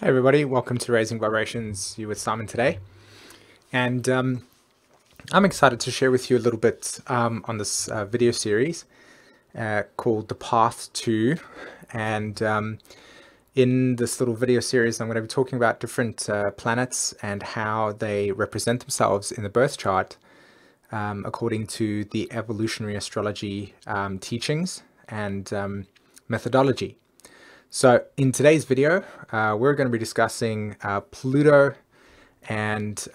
Hey everybody, welcome to Raising Vibrations. You with Simon today, and I'm excited to share with you a little bit on this video series called The Path To. And in this little video series, I'm going to be talking about different planets and how they represent themselves in the birth chart according to the Evolutionary Astrology teachings and methodology. So in today's video, we're going to be discussing Pluto and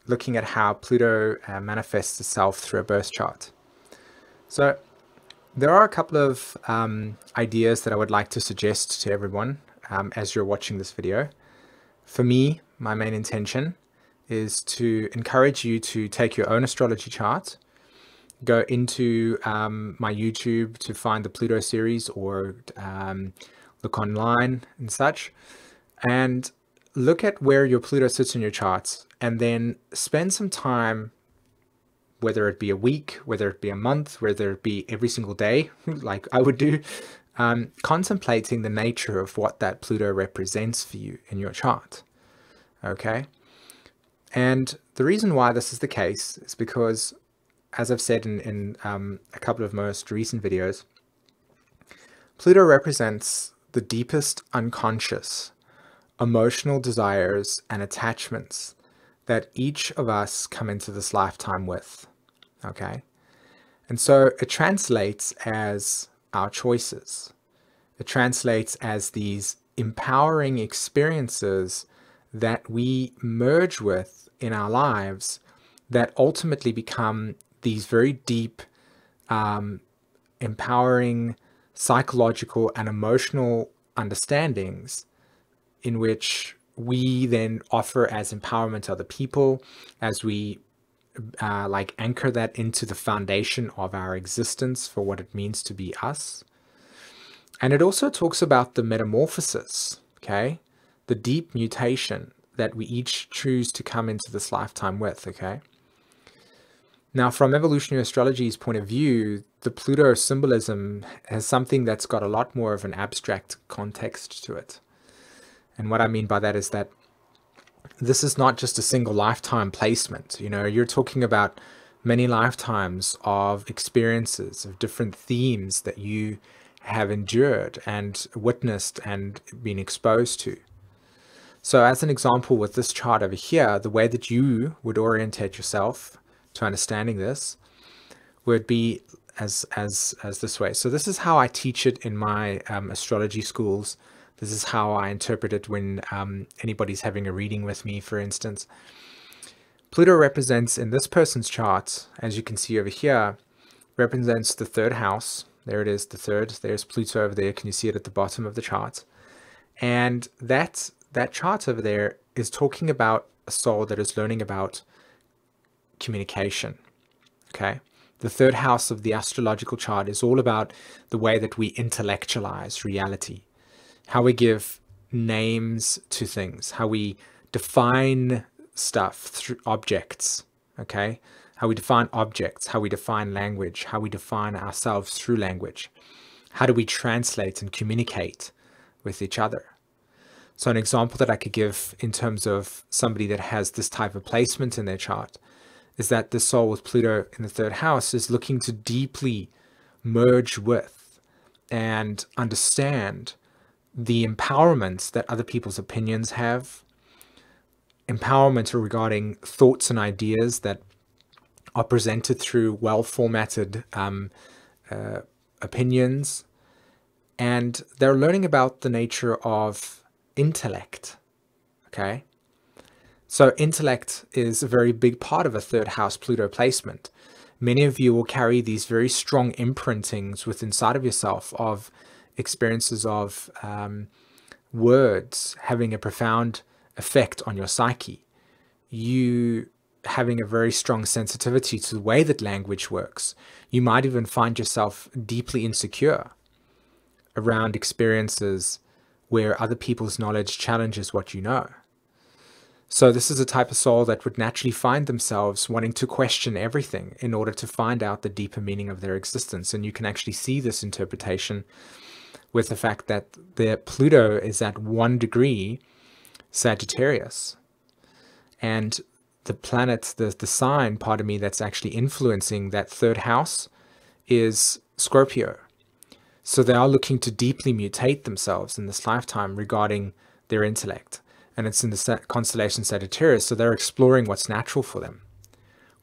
looking at how Pluto manifests itself through a birth chart. So there are a couple of ideas that I would like to suggest to everyone as you're watching this video. For me, my main intention is to encourage you to take your own astrology chart, go into my YouTube to find the Pluto series, or look online and such, and look at where your Pluto sits in your charts, and then spend some time, whether it be a week, whether it be a month, whether it be every single day, like I would do, contemplating the nature of what that Pluto represents for you in your chart. Okay? And the reason why this is the case is because, as I've said in a couple of most recent videos, Pluto represents the deepest unconscious emotional desires and attachments that each of us come into this lifetime with. Okay? And so it translates as our choices. It translates as these empowering experiences that we merge with in our lives that ultimately become these very deep, empowering psychological and emotional understandings in which we then offer as empowerment to other people, as we anchor that into the foundation of our existence for what it means to be us. And it also talks about the metamorphosis, okay? The deep mutation that we each choose to come into this lifetime with, okay? Now, from evolutionary astrology's point of view, the Pluto symbolism has something that's got a lot more of an abstract context to it. And what I mean by that is that this is not just a single lifetime placement. You know, you're talking about many lifetimes of experiences, of different themes that you have endured and witnessed and been exposed to. So as an example with this chart over here, the way that you would orientate yourself to understanding this would be as this way. So this is how I teach it in my astrology schools. This is how I interpret it when anybody's having a reading with me, for instance. Pluto represents, in this person's chart, as you can see over here, represents the third house. There it is, the third. There's Pluto over there. Can you see it at the bottom of the chart? And that chart over there is talking about a soul that is learning about communication. Okay? The third house of the astrological chart is all about the way that we intellectualize reality, how we give names to things, how we define stuff through objects, okay? How we define objects, how we define language, how we define ourselves through language. How do we translate and communicate with each other? So an example that I could give in terms of somebody that has this type of placement in their chart is that the soul with Pluto in the third house is looking to deeply merge with and understand the empowerment that other people's opinions have, empowerment regarding thoughts and ideas that are presented through well-formatted opinions, and they're learning about the nature of intellect, okay? So intellect is a very big part of a third house Pluto placement. Many of you will carry these very strong imprintings within inside of yourself of experiences of words having a profound effect on your psyche. You having a very strong sensitivity to the way that language works. You might even find yourself deeply insecure around experiences where other people's knowledge challenges what you know. So this is a type of soul that would naturally find themselves wanting to question everything in order to find out the deeper meaning of their existence. And you can actually see this interpretation with the fact that the Pluto is at 1 degree Sagittarius. And the planet, the sign, pardon me, that's actually influencing that third house is Scorpio. So they are looking to deeply mutate themselves in this lifetime regarding their intellect. And it's in the constellation Sagittarius, so they're exploring what's natural for them.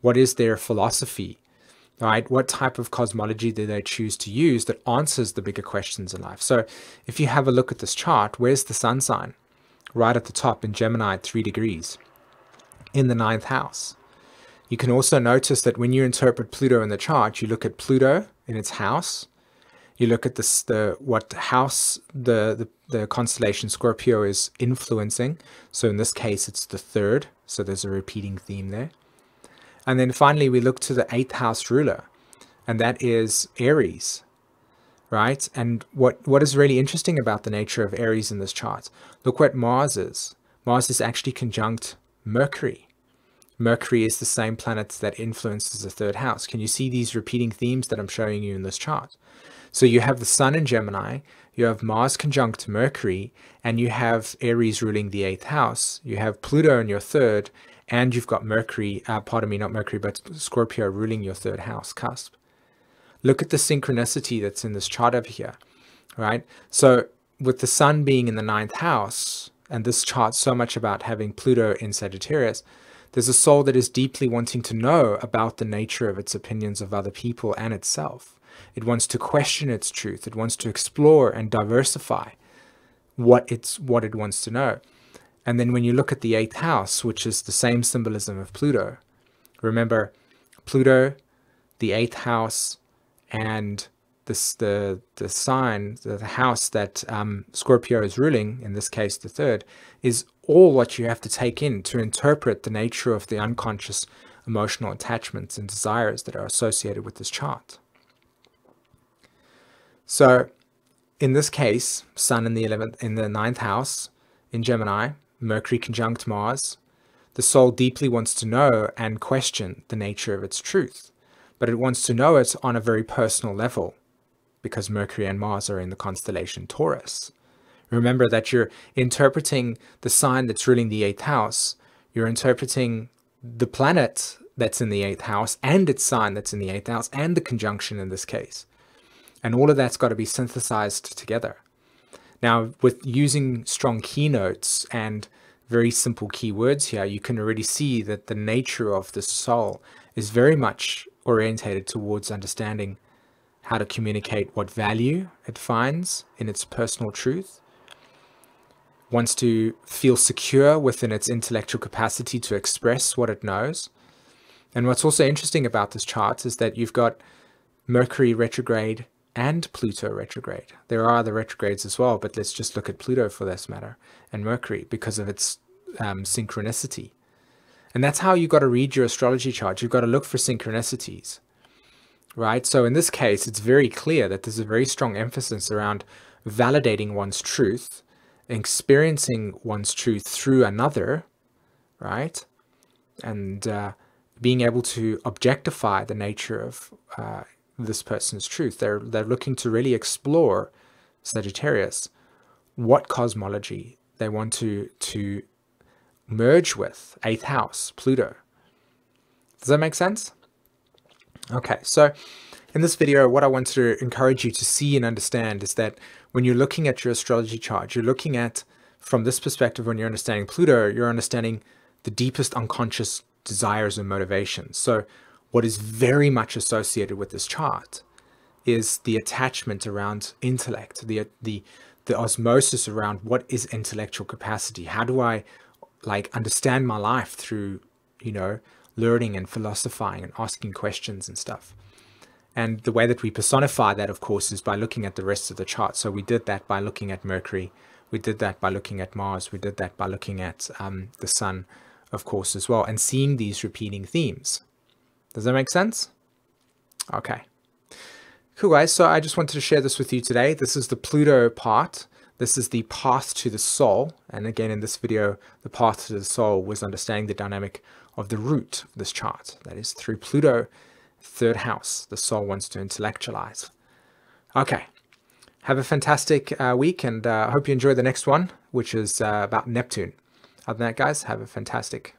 What is their philosophy, right? What type of cosmology do they choose to use that answers the bigger questions in life? So if you have a look at this chart, where's the sun sign? Right at the top in Gemini at 3 degrees, in the 9th house. You can also notice that when you interpret Pluto in the chart, you look at Pluto in its house. You look at what house the constellation Scorpio is influencing. So in this case, it's the 3rd. So there's a repeating theme there. And then finally, we look to the 8th house ruler, and that is Aries, right? And what is really interesting about the nature of Aries in this chart, look what Mars is. Mars is actually conjunct Mercury. Mercury is the same planet that influences the 3rd house. Can you see these repeating themes that I'm showing you in this chart? So you have the sun in Gemini, you have Mars conjunct Mercury, and you have Aries ruling the 8th house. You have Pluto in your 3rd, and you've got Mercury, pardon me, not Mercury, but Scorpio ruling your 3rd house cusp. Look at the synchronicity that's in this chart over here, right? So with the sun being in the 9th house, and this chart's so much about having Pluto in Sagittarius, there's a soul that is deeply wanting to know about the nature of its opinions of other people and itself. It wants to question its truth. It wants to explore and diversify what it wants to know. And then when you look at the 8th house, which is the same symbolism of Pluto, remember Pluto, the 8th house, and the sign, the house that Scorpio is ruling, in this case the 3rd, is all what you have to take in to interpret the nature of the unconscious emotional attachments and desires that are associated with this chart. So in this case, Sun in the 9th house in Gemini, Mercury conjunct Mars, the soul deeply wants to know and question the nature of its truth, but it wants to know it on a very personal level because Mercury and Mars are in the constellation Taurus. Remember that you're interpreting the sign that's ruling the 8th house, you're interpreting the planet that's in the 8th house and its sign that's in the 8th house and the conjunction in this case. And all of that's got to be synthesized together. Now, with using strong keynotes and very simple keywords here, you can already see that the nature of the soul is very much orientated towards understanding how to communicate what value it finds in its personal truth, wants to feel secure within its intellectual capacity to express what it knows. And what's also interesting about this chart is that you've got Mercury retrograde and Pluto retrograde. There are other retrogrades as well, but let's just look at Pluto for this matter, and Mercury, because of its synchronicity. And that's how you've got to read your astrology chart. You've got to look for synchronicities, right? So in this case, it's very clear that there's a very strong emphasis around validating one's truth, experiencing one's truth through another, right? And being able to objectify the nature of this person's truth. They're looking to really explore, Sagittarius, what cosmology they want to merge with 8th house, Pluto. Does that make sense? Okay, so in this video, what I want to encourage you to see and understand is that when you're looking at your astrology chart, you're looking at, from this perspective, when you're understanding Pluto, you're understanding the deepest unconscious desires and motivations. So what is very much associated with this chart is the attachment around intellect, the osmosis around what is intellectual capacity. How do I understand my life through, learning and philosophizing and asking questions and stuff. And the way that we personify that, of course, is by looking at the rest of the chart. So we did that by looking at Mercury. We did that by looking at Mars. We did that by looking at the Sun, of course, as well, and seeing these repeating themes. Does that make sense? Okay. Cool, guys. So I just wanted to share this with you today. This is the Pluto part. This is the path to the soul. And again, in this video, the path to the soul was understanding the dynamic of the root of this chart. That is through Pluto, 3rd house. The soul wants to intellectualize. Okay. Have a fantastic week, and I hope you enjoy the next one, which is about Neptune. Other than that, guys, have a fantastic